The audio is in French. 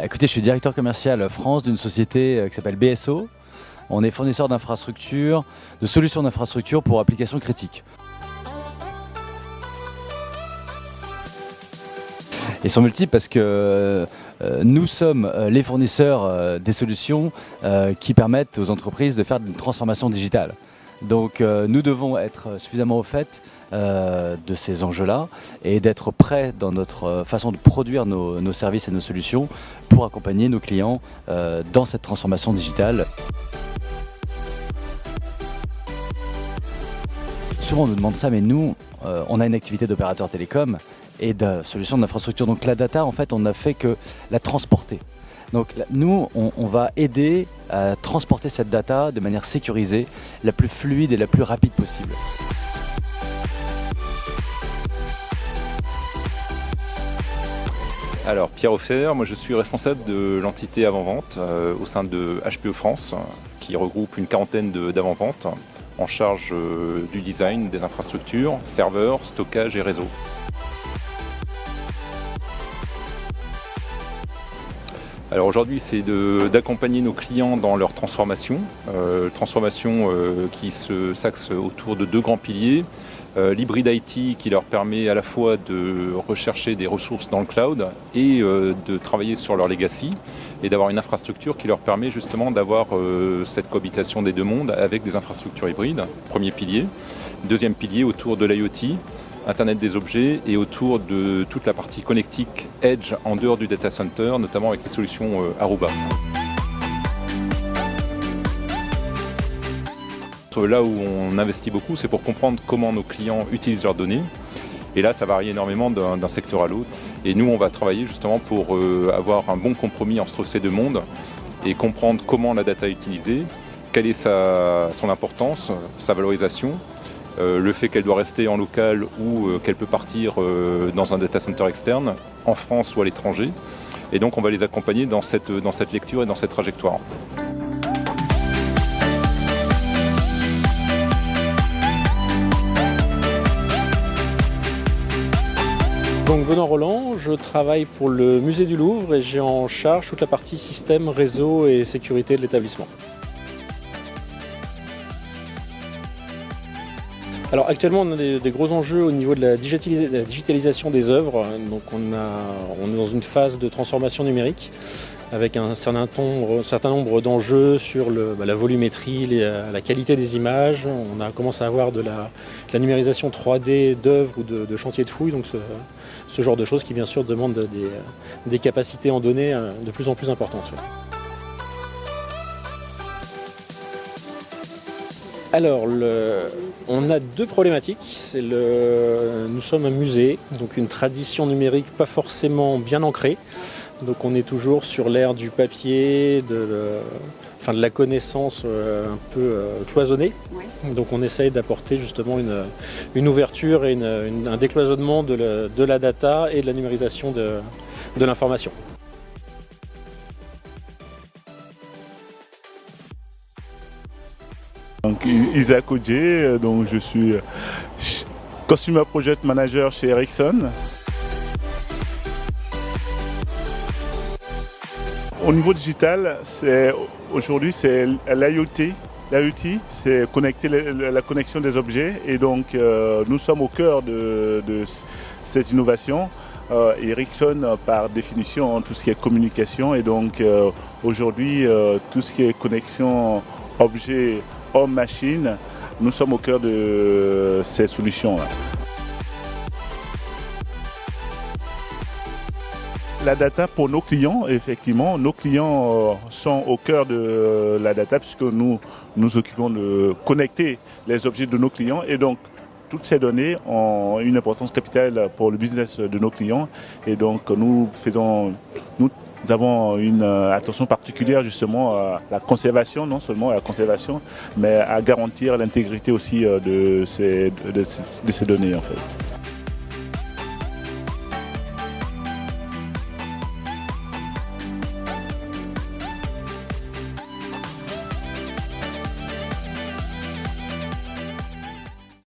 Écoutez, je suis directeur commercial France d'une société qui s'appelle BSO. On est fournisseur d'infrastructures, de solutions d'infrastructures pour applications critiques. Ils sont multiples parce que nous sommes les fournisseurs des solutions qui permettent aux entreprises de faire une transformation digitale. Donc nous devons être suffisamment au fait de ces enjeux-là et d'être prêts dans notre façon de produire nos services et nos solutions pour accompagner nos clients dans cette transformation digitale. Souvent on nous demande ça, mais nous, on a une activité d'opérateur télécom et de solutions d'infrastructure. Donc la data, en fait, on n'a fait que la transporter. Donc nous, on va aider à transporter cette data de manière sécurisée, la plus fluide et la plus rapide possible. Alors Pierre Offert, moi je suis responsable de l'entité avant-vente au sein de HPE France, qui regroupe une quarantaine d'avant-ventes en charge du design des infrastructures, serveurs, stockage et réseau. Alors aujourd'hui, c'est d'accompagner nos clients dans leur transformation, qui s'axe autour de deux grands piliers. L'hybride IT qui leur permet à la fois de rechercher des ressources dans le cloud et de travailler sur leur legacy et d'avoir une infrastructure qui leur permet justement d'avoir cette cohabitation des deux mondes avec des infrastructures hybrides, premier pilier. Deuxième pilier autour de l'IoT, Internet des objets et autour de toute la partie connectique Edge en dehors du data center, notamment avec les solutions Aruba. Là où on investit beaucoup, c'est pour comprendre comment nos clients utilisent leurs données. Et là, ça varie énormément d'un secteur à l'autre. Et nous, on va travailler justement pour avoir un bon compromis entre ces deux mondes et comprendre comment la data est utilisée, quelle est son importance, sa valorisation, le fait qu'elle doit rester en local ou qu'elle peut partir dans un data center externe, en France ou à l'étranger. Et donc, on va les accompagner dans cette lecture et dans cette trajectoire. Donc Benoît Roland, je travaille pour le musée du Louvre et j'ai en charge toute la partie système, réseau et sécurité de l'établissement. Alors actuellement on a des gros enjeux au niveau de la digitalisation des œuvres, donc on est dans une phase de transformation numérique avec un certain nombre d'enjeux sur la volumétrie, la qualité des images. On a commencé à avoir de la numérisation 3D d'œuvres ou de chantiers de fouilles, donc ce genre de choses qui bien sûr demandent des capacités en données de plus en plus importantes. Alors, on a deux problématiques. Nous sommes un musée, donc une tradition numérique pas forcément bien ancrée. Donc on est toujours sur l'ère du papier, de la connaissance un peu cloisonnée. Ouais. Donc on essaye d'apporter justement une ouverture et un décloisonnement de la data et de la numérisation de l'information. Donc, Isaac Odje, donc je suis Consumer Project Manager chez Ericsson. Au niveau digital, aujourd'hui c'est l'IoT. L'IoT, c'est connecter la connexion des objets et donc nous sommes au cœur de cette innovation. Ericsson, par définition, tout ce qui est communication et donc aujourd'hui tout ce qui est connexion objet homme-machine, nous sommes au cœur de ces solutions-là. La data pour nos clients, effectivement, nos clients sont au cœur de la data puisque nous nous occupons de connecter les objets de nos clients et donc toutes ces données ont une importance capitale pour le business de nos clients et donc nous avons une attention particulière justement à la conservation, non seulement à la conservation, mais à garantir l'intégrité aussi de ces données en fait.